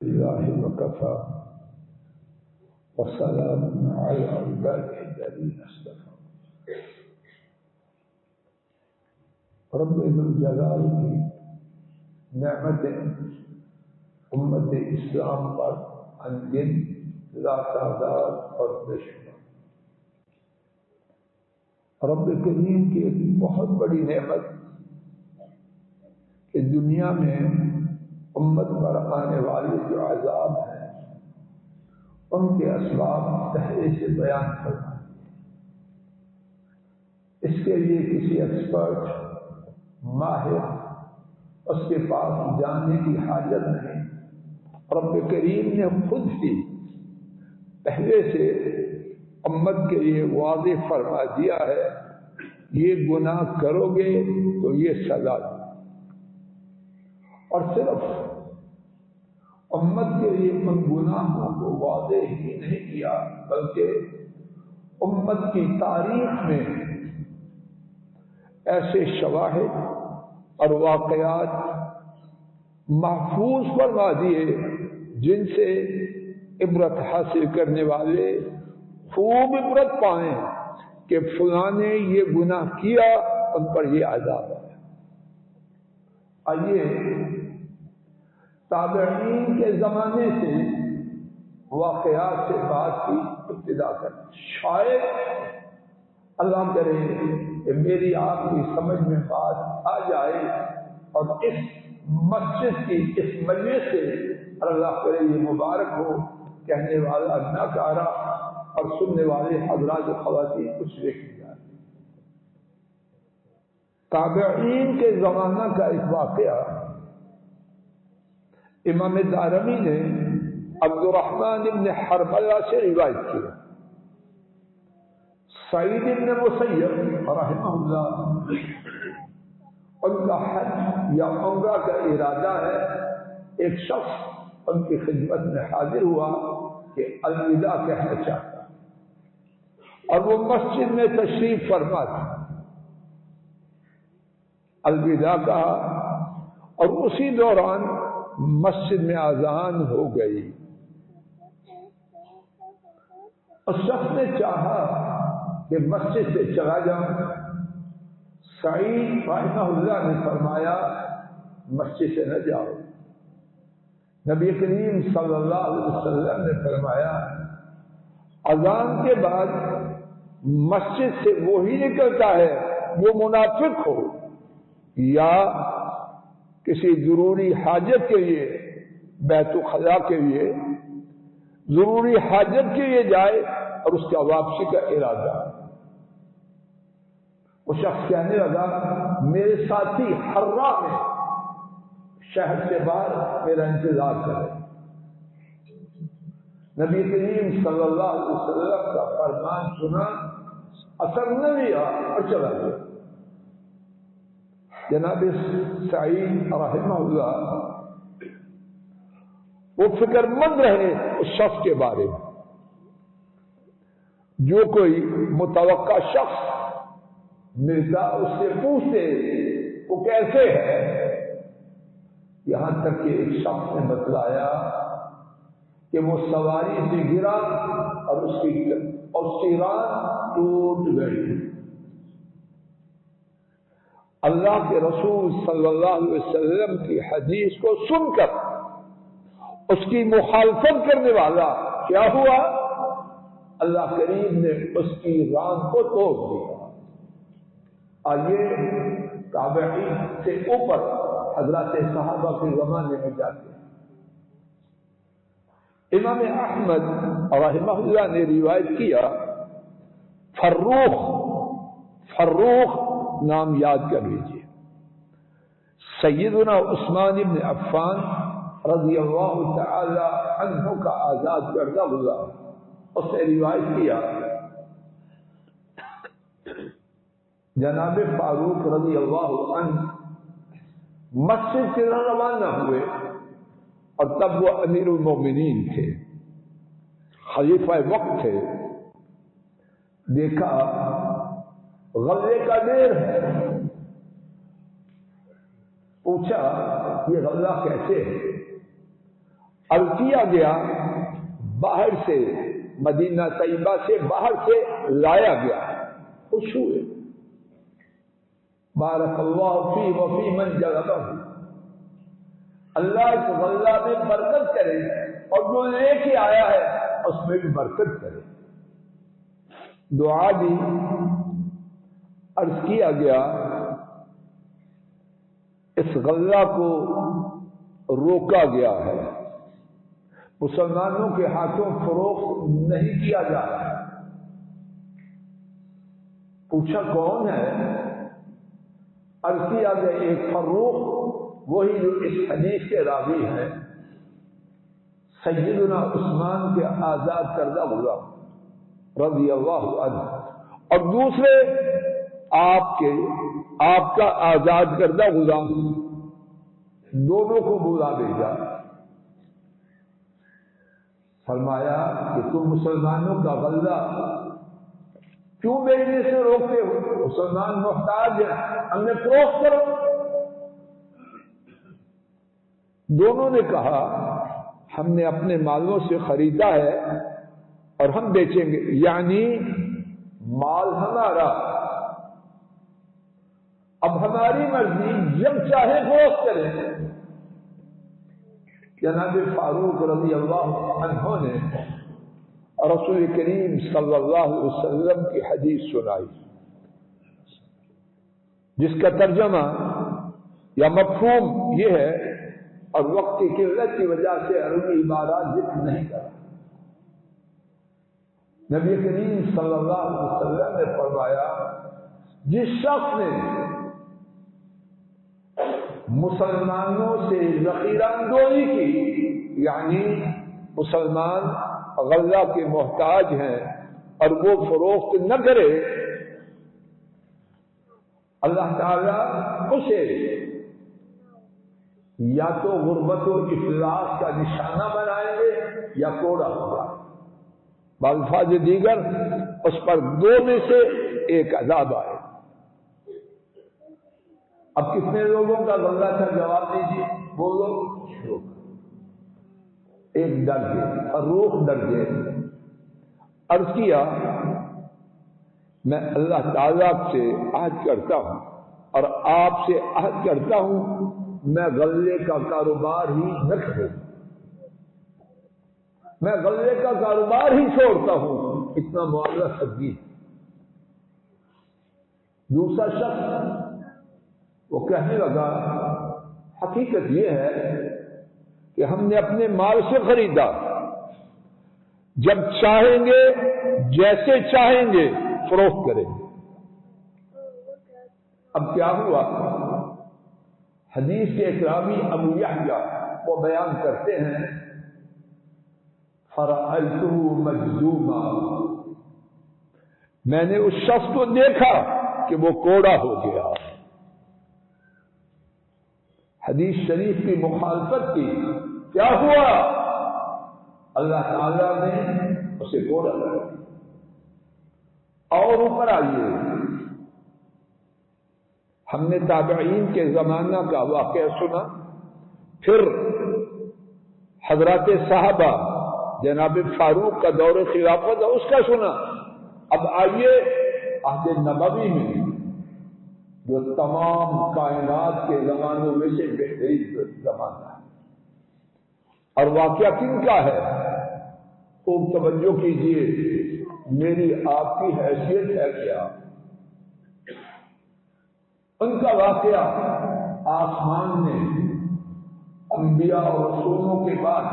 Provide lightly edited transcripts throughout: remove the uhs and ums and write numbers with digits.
لله وكفى وسلام على عباده الذين اصطفى. رب ذو الجلال کی نعمتیں امت اسلام پر انگن لا تعداد اور بے شمار. رب کریم کی ایک بہت بڑی نعمت کہ دنیا میں امت پر آنے والے جو عذاب ہیں ان کے اسباب پہلے سے بیان کرنا. اس کے لیے کسی ایکسپرٹ ماہر اس کے پاس جانے کی حاجت نہیں. رب کریم نے خود ہی پہلے سے امت کے لیے واضح فرما دیا ہے یہ گناہ کرو گے تو یہ سزا دے. اور صرف امت کے لیے ان گناہوں کو واضح ہی نہیں کیا بلکہ امت کی تاریخ میں ایسے شواہد اور واقعات محفوظ فرما دیے جن سے عبرت حاصل کرنے والے خوب عبرت پائیں کہ فلاں نے یہ گناہ کیا ان پر یہ عذاب ہے. آئیے تابعین کے زمانے سے واقعات سے بات کی ابتدا کریں. شاید اللہ کرے کہ میری آپ کی سمجھ میں بات آ جائے اور اس مسجد کی اس مجلس سے اللہ کرے یہ مبارک ہو کہنے والا ناکارہ اور سننے والے حضرات و خواتین کچھ لکھ جائے. تابعین کے زمانہ کا ایک واقعہ امام دارمی نے عبد الرحمن ابن حرملہ سے روایت کیا. سعید ابن مسیب رحمہ اللہ ان کا حج یا عمرہ کا ارادہ ہے. ایک شخص ان کی خدمت میں حاضر ہوا کہ الوداع کہنا چاہتا اور وہ مسجد میں تشریف فرما تھا. الوداع کہا اور اسی دوران مسجد میں اذان ہو گئی. اس شخص نے چاہا کہ مسجد سے چلا جاؤں. سعید رحمہ اللہ نے فرمایا مسجد سے نہ جاؤ. نبی کریم صلی اللہ علیہ وسلم نے فرمایا اذان کے بعد مسجد سے وہی نکلتا ہے وہ منافق ہو یا کسی ضروری حاجت کے لیے بیت الخلاء کے لیے ضروری حاجت کے لیے جائے اور اس کا واپسی کا ارادہ. وہ شخص کہنے لگا میرے ساتھی حرہ میں شہر سے باہر میرا انتظار کرے. نبی کریم صلی اللہ علیہ وسلم کا فرمان سنا اثر نہ لیا اور چلا گیا. جناب سعید رحمہ اللہ وہ فکر مند رہے اس شخص کے بارے میں. جو کوئی متوقع شخص ملتا اس سے پوچھتے وہ کیسے ہے. یہاں تک کہ ایک شخص نے بتلایا کہ وہ سواری سے گرا اور اس کی ران ٹوٹ گئی. اللہ کے رسول صلی اللہ علیہ وسلم کی حدیث کو سن کر اس کی مخالفت کرنے والا کیا ہوا؟ اللہ کریم نے اس کی ران کو توڑ دیا. آئیے تابعین سے اوپر حضرات صحابہ کے زمانے میں جاتے ہیں. امام احمد رحمہ اللہ نے روایت کیا فروخ نام یاد کر لیجیے. سیدنا عثمان بن عفان رضی اللہ تعالی عنہ کا آزاد کردہ ہوا. اس نے روایت کیا جناب فاروق رضی اللہ عنہ مسجد سے روانہ ہوئے اور تب وہ امیر المومنین تھے خلیفہ وقت تھے. دیکھا غلے کا ڈھیر ہے. پوچھا یہ غلہ کیسے ہے؟ عرض کیا گیا باہر سے، مدینہ طیبہ سے باہر سے لایا گیا، خوش ہوئے، بارک اللہ فی وفی من جلبہ، اللہ اس غلہ میں برکت کرے اور جو لے کے آیا ہے اس میں بھی برکت کرے۔ دعا دی، عرض کیا گیا اس غلہ کو روکا گیا ہے، مسلمانوں کے ہاتھوں فروخت نہیں کیا جا رہا۔ پوچھا کون ہے؟ عرض کیا گیا ایک فروخ، وہی جو اس حدیث کے راوی ہیں، سیدنا عثمان کے آزاد کردہ غلام رضی اللہ عنہ، اور دوسرے آپ کا آزاد کردہ غلام، دونوں کو بلا بھیجا۔ فرمایا کہ تم مسلمانوں کا غلہ کیوں بیچنے سے روکتے ہو؟ مسلمان محتاج ہیں، ہم نے فروخت کرو۔ دونوں نے کہا ہم نے اپنے مالوں سے خریدا ہے اور ہم بیچیں گے، یعنی مال ہمارا، اب ہماری مرضی، جب چاہے فروخت کریں۔ جناب فاروق رضی اللہ عنہ نے رسول کریم صلی اللہ علیہ وسلم کی حدیث سنائی، جس کا ترجمہ یا مفہوم یہ ہے، اور وقت کی قلت کی وجہ سے عربی عبارات ذکر نہیں کرا۔ نبی کریم صلی اللہ علیہ وسلم نے فرمایا جس شخص نے مسلمانوں سے ذخیرہ اندوزی کی، یعنی مسلمان غلہ کے محتاج ہیں اور وہ فروخت نہ کرے، اللہ تعالیٰ اسے یا تو غربت و افلاس کا نشانہ بنائیں گے یا کوڑا ہوگا، بالفاظ دیگر اس پر دو میں سے ایک عذاب آئے۔ اب کتنے لوگوں کا غلہ تھا؟ جواب دیجیے، بولو۔ ایک درجے، فروخ درجے۔ عرض کیا میں اللہ تعالیٰ سے عہد کرتا ہوں اور آپ سے عہد کرتا ہوں میں غلے کا کاروبار ہی نہ کروں، میں غلے کا کاروبار ہی چھوڑتا ہوں، اتنا معاملہ سبزی۔ دوسرا شخص وہ کہنے لگا حقیقت یہ ہے کہ ہم نے اپنے مال سے خریدا، جب چاہیں گے جیسے چاہیں گے فروخت کریں۔ اب کیا ہوا؟ حدیث کے ایک راوی ابو یحییٰ وہ بیان کرتے ہیں فرأیتہ مجذوما، میں نے اس شخص کو دیکھا کہ وہ کوڑا ہو گیا۔ حدیث شریف کی مخالفت کی، کیا ہوا؟ اللہ تعالیٰ نے اسے کوڑا کر دیا۔ اور اوپر آئیے، ہم نے تابعین کے زمانہ کا واقعہ سنا، پھر حضرات صحابہ، جناب فاروق کا دور خلافت اس کا سنا، اب آئیے عہد نبوی میں جو تمام کائنات کے زمانوں میں سے بہترین زمانہ ہے، اور واقعہ کن کا ہے؟ خوب توجہ کیجیے، میری آپ کی حیثیت ہے کیا؟ ان کا واقعہ آسمان میں انبیاء اور رسولوں کے بعد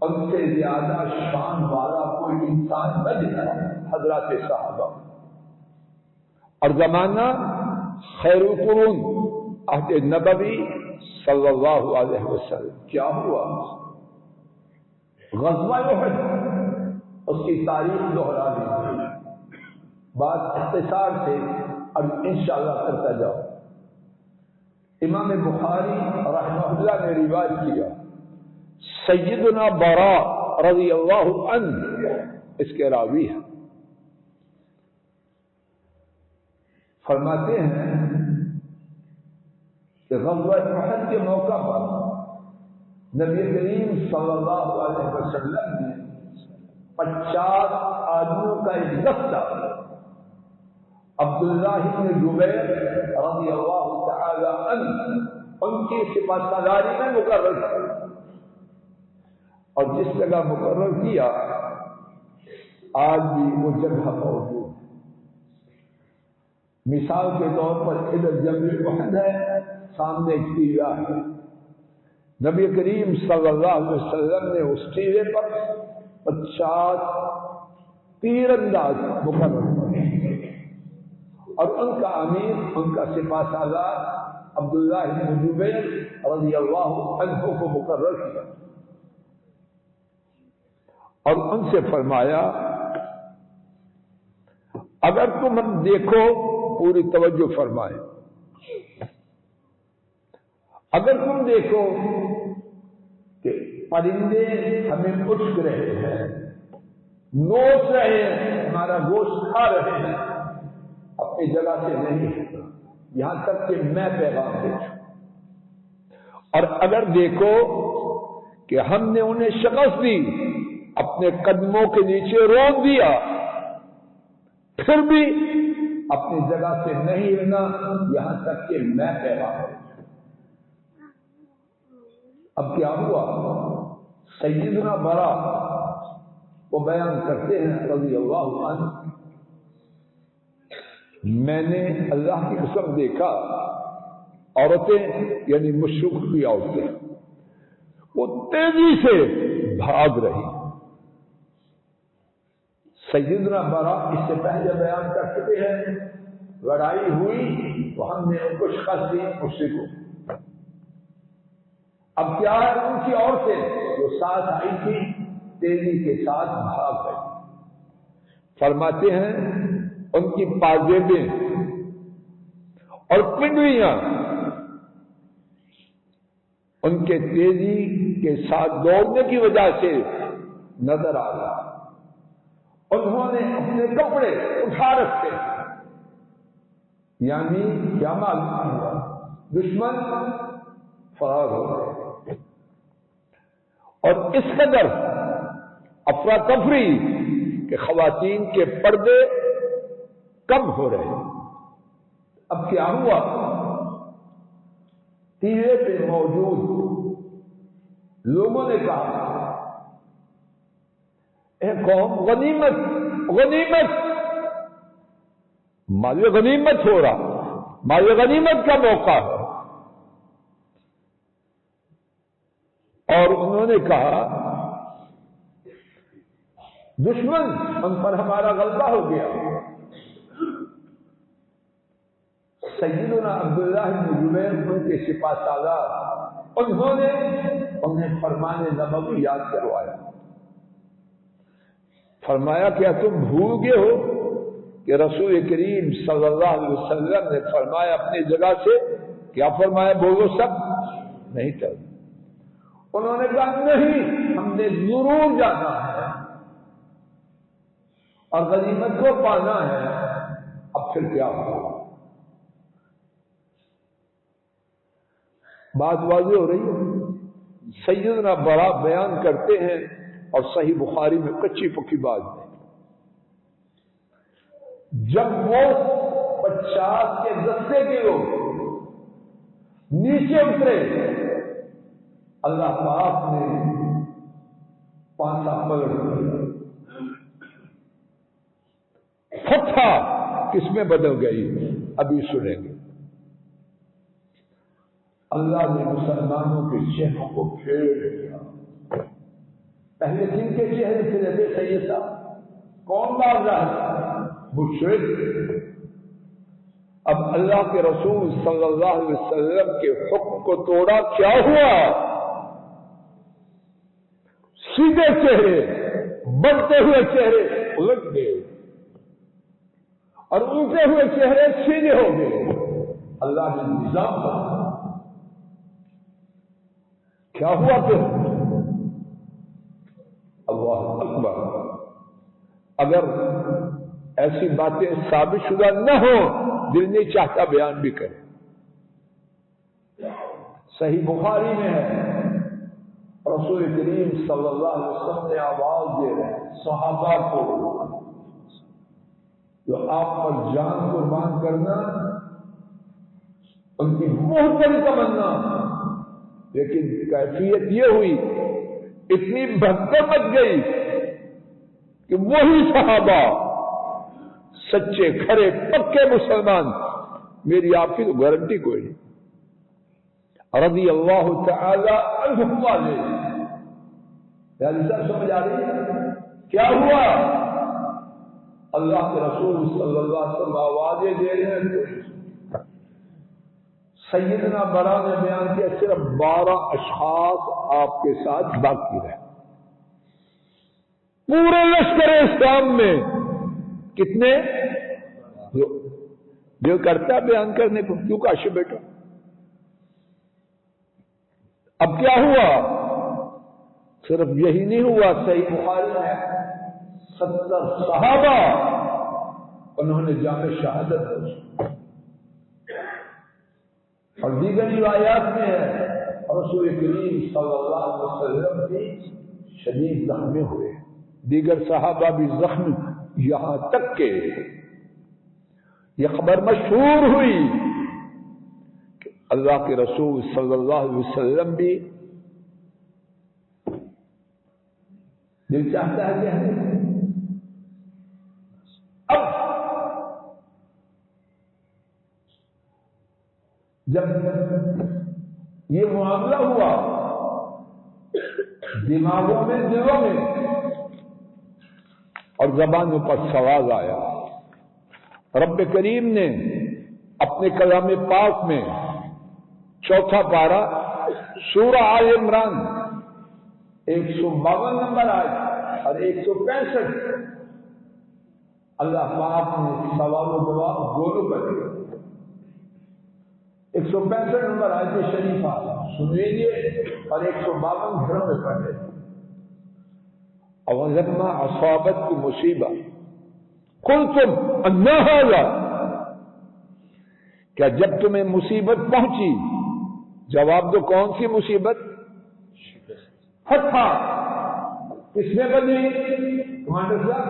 ان سے زیادہ شان والا کوئی انسان نہ دکھا، حضرات صحابہ، اور زمانہ خیر القرون عہد نبوی صلی اللہ علیہ وسلم۔ کیا ہوا؟ غزوہ احد، اس کی تاریخ دوہرا دی، بات اختصار سے اب انشاءاللہ کرتا جاؤ۔ امام بخاری رحمہ اللہ نے روایت کیا، سیدنا براء رضی اللہ عنہ اس کے راوی ہیں، فرماتے ہیں کہ غزوہ احد کے موقع پر نبی کریم صلی اللہ علیہ وسلم نے 50 آدمیوں کا ایک دستہ عبداللہ بن جبیر رضی اللہ تعالی عنہ ان کی سپہ سالاری میں مقرر کیا، اور جس جگہ مقرر کیا آج بھی وہ جگہ موجود ہے۔ مثال کے طور پر ادھر جبل احد ہے، سامنے ایک ٹیلا ہے، نبی کریم صلی اللہ علیہ وسلم نے اس ٹیلے پر 50 تیر انداز مقرر کیے، اور ان کا امیر، ان کا سپہ سالار عبداللہ بن جبیر رضی اللہ عنہ کو مقرر کیا، اور ان سے فرمایا اگر تم دیکھو، پوری توجہ فرمائے، اگر تم دیکھو کہ پرندے ہمیں اٹھ رہے ہیں، نوچ رہے ہیں، ہمارا گوشت کھا رہے ہیں، اپنی جگہ سے نہیں، یہاں تک کہ میں پیغام بھیجوں، اور اگر دیکھو کہ ہم نے انہیں شکست دی، اپنے قدموں کے نیچے روک دیا، پھر بھی اپنی جگہ سے نہیں ہلنا، یہاں تک کہ میں پیغام بھیجوں۔ اب کیا ہوا؟ سیدنا برا وہ بیان کرتے ہیں رضی اللہ عنہ، میں نے اللہ کی قسم دیکھا عورتیں، یعنی مشرق کی عورتیں، وہ تیزی سے بھاگ رہی۔ سیدنا برا اس سے پہلے بیان کر چکے ہیں، لڑائی ہوئی تو ہم نے ان کو شکست دی مشرکوں۔ اب کیا ہے، ان کی عورتیں جو ساتھ آئی تھی تیزی کے ساتھ بھاگ گئی۔ فرماتے ہیں ان کی پاجیبیں اور پنڈلیاں ان کے تیزی کے ساتھ دوڑنے کی وجہ سے نظر آ رہا۔ انہوں نے اپنے کپڑے اٹھا رکھے، یعنی کیا معلوم ہوا؟ دشمن فرار ہو گئے، اور اس قدر افراتفری کہ خواتین کے پردے کم ہو رہے ہیں۔ اب کیا ہوا؟ تیرے پہ موجود لوگوں نے کہا اے قوم، غنیمت غنیمت، مال غنیمت ہو رہا، مال غنیمت کا موقع ہے۔ اور انہوں نے کہا دشمن ان پر ہمارا غلبہ ہو گیا۔ سیدنا عبداللہ بن جبیر ان کے سپہ سالار، انہوں نے انہیں فرمان نبوی یاد کروایا۔ فرمایا کیا تم بھول گئے ہو کہ رسول کریم صلی اللہ علیہ وسلم نے فرمایا اپنی جگہ سے، کیا فرمایا بولو سب؟ نہیں چل۔ انہوں نے کہا نہیں، ہم نے ضرور جانا ہے اور غنیمت کو پانا ہے۔ اب پھر کیا ہوا؟ بات واضح ہو رہی ہے۔ سیدنا برا بیان کرتے ہیں، اور صحیح بخاری میں کچی پکی بات ہے، جب وہ 50 کے دستے کے لوگ نیچے اترے، اللہ پاک نے پانسا پلٹ دیا، فتح کس میں بدل گئی؟ ابھی سنیں گے۔ اللہ نے مسلمانوں کے چہروں کو پھیر دیا۔ پہلے دن کے چہرے پھرے تھے سید صاحب، کون بات رہا؟ مشرک۔ اب اللہ کے رسول صلی اللہ علیہ وسلم کے حکم کو توڑا، کیا ہوا؟ سیدھے چہرے، بڑھتے ہوئے چہرے الٹ گئے، اور الٹے ہوئے چہرے سیدھے ہو گئے۔ اللہ نے نظام بنا۔ کیا ہوا پھر؟ اللہ اکبر۔ اگر ایسی باتیں ثابت شدہ نہ ہو، دل نہیں چاہتا بیان بھی کرے۔ صحیح بخاری میں ہے، رسول کریم صلی اللہ علیہ وسلم نے آواز دے رہے ہیں صحابہ کو جو آپ پر جان قربان کرنا ان کی بہت بڑی تمنا، لیکن کیفیت یہ ہوئی اتنی بھگدڑ مچ گئی کہ وہی صحابہ سچے کھرے پکے مسلمان، میری آپ کی تو گارنٹی کوئی نہیں، رضی اللہ تعالی عنہم والے، سب سمجھ آ رہی ہے کیا ہوا؟ اللہ کے رسول صلی اللہ علیہ وسلم آوازیں دے رہے ہیں۔ سیدنا برا نے بیان کیا صرف 12 اشخاص آپ کے ساتھ باقی رہے، پورے لشکر اسلام میں کتنے؟ جو کرتا بیان کرنے کو کیوں کاشف بیٹا؟ اب کیا ہوا؟ صرف یہی نہیں ہوا، صحیح بخاری میں 70 صحابہ انہوں نے جامع شہادت دی، اور دیگر روایات میں ہے رسول کریم صلی اللہ علیہ وسلم بھی شدید زخمی ہوئے، دیگر صحابہ بھی زخمی، یہاں تک کہ یہ خبر مشہور ہوئی کہ اللہ کے رسول صلی اللہ علیہ وسلم بھی دل چاہتا ہے کہ اب جب یہ معاملہ ہوا دماغوں میں، دلوں میں اور زبانوں پر سواز آیا، رب کریم نے اپنے کلام پاک میں 4 پارہ سورہ آل عمران 152 نمبر آیت اور 165 اللہ پاک نے سوال و جواب دونوں کر دیا۔ 165 نمبر آیت شریفہ سنیے اور 152 گھروں میں پڑھے۔ اور لما اصابتکم مصیبہ قلتم ان ھذا، کیا جب تمہیں مصیبت پہنچی، جواب دو کون سی مصیبت؟ فتح کس میں بنی؟ کمانڈر صاحب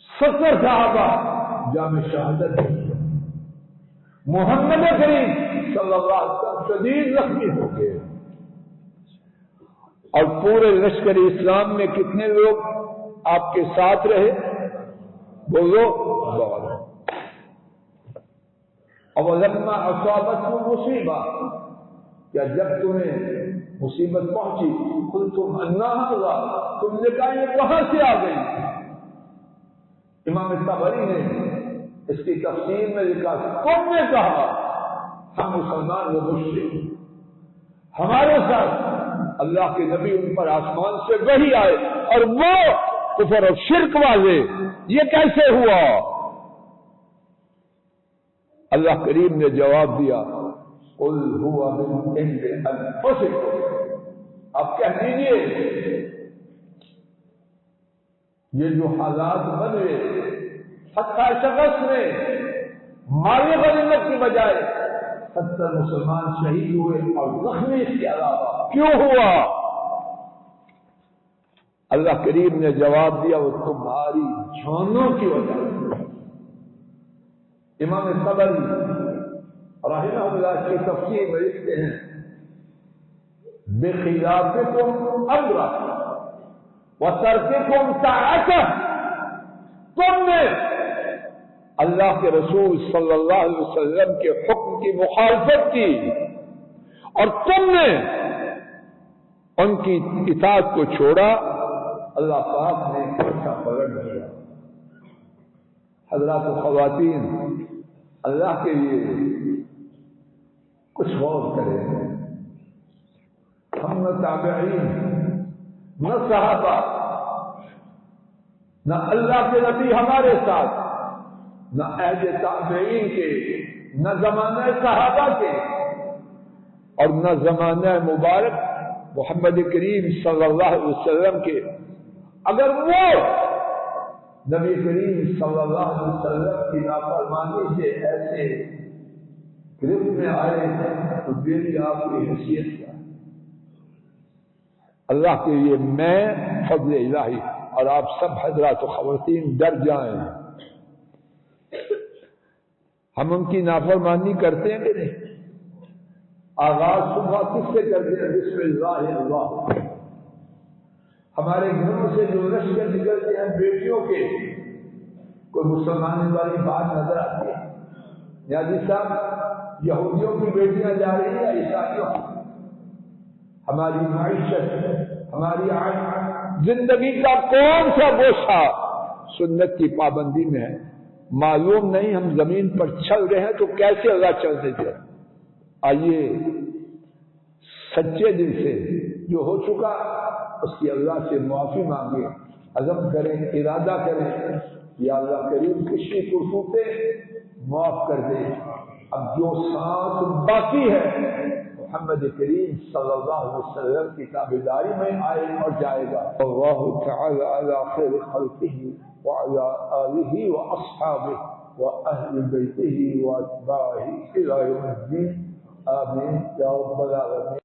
70 صحابہ جامع شہادت دی، محمد کریم صلی اللہ علیہ وسلم شدید زخمی ہو گئے، اور پورے لشکر اسلام میں کتنے لوگ آپ کے ساتھ رہے؟ بولو 12۔ اور لما اصابتکم مصیبہ، کیا جب تمہیں مصیبت پہنچی قلتم ان ھذا، تم نے کہا یہ کہاں سے آ گئی؟ امام طبری نے اس کی تفسیر میں لکھا تم نے کہا ہم مسلمان و مشرک، ہمارے ساتھ اللہ کے نبی ان پر آسمان سے وحی آئے اور وہ کفر اور شرک والے، یہ کیسے ہوا؟ اللہ کریم نے جواب دیا قل هو من عند انفسکم، آپ کہہ دیجیے یہ جو حالات بنے، حتی شخص میں مالی غنیمت کی بجائے 70 مسلمان شہید ہوئے اور زخمی اس کے علاوہ، کیوں ہوا؟ اللہ کریم نے جواب دیا وہ تمہاری جانوں کی وجہ سے۔ امام طبری رحمہ اللہ کی تفسیر میں لکھتے ہیں بخلافکم امرا وترککم طاعتہ، تم نے اللہ کے رسول صلی اللہ علیہ وسلم کے حکم کی مخالفت کی اور تم نے ان کی اطاعت کو چھوڑا، اللہ پاک نے اچھا پلٹ دیا۔ حضرات و خواتین، اللہ کے لیے کچھ غور کریں، ہم نہ تابعین نہ صحابہ نہ اللہ کے نبی ہمارے ساتھ، نہ عہد تابعین کے، نہ زمانہ صحابہ کے، اور نہ زمانہ مبارک محمد کریم صلی اللہ علیہ وسلم کے، اگر وہ نبی کریم صلی اللہ علیہ وسلم کی نافرمانی سے ایسے گرفت میں آئے تو میری آپ کی حیثیت کیا؟ اللہ کے لیے میں فضل الہی اور آپ سب حضرات و خواتین ڈر جائیں. ہم ان کی نافرمانی کرتے ہیں کہ نہیں؟ آغاز صبح کس سے کرتے ہیں؟ بسم اللہ اللہ. ہمارے گھروں سے جو لشکر نکلتے ہیں بیٹیوں کے، کوئی مسلمان والی بات نظر آتی ہے؟ یادی صاحب، یہودیوں کی بیٹیاں جا رہی ہیں عیسائیوں. ہماری معیشت، ہماری زندگی کا کون سا گوشہ سنت کی پابندی میں ہے؟ معلوم نہیں. ہم زمین پر چل رہے ہیں تو کیسے اللہ چلتے تھے. آئیے سچے دل سے جو ہو چکا اس کی اللہ سے معافی مانگے، عزم کریں، ارادہ کریں، یا اللہ کریم کشی کرفوتے معاف کر دے. اب جو سانس باقی ہے محمد کریم صلی اللہ علیہ وسلم کی تابعداری میں آئے اور جائے گا. اللہ تعالی علی خیر خلقہ وعلی آلہ واصحابہ واہل بیتہ واتباعہ الی یوم الدین. آمین یا رب العالمین.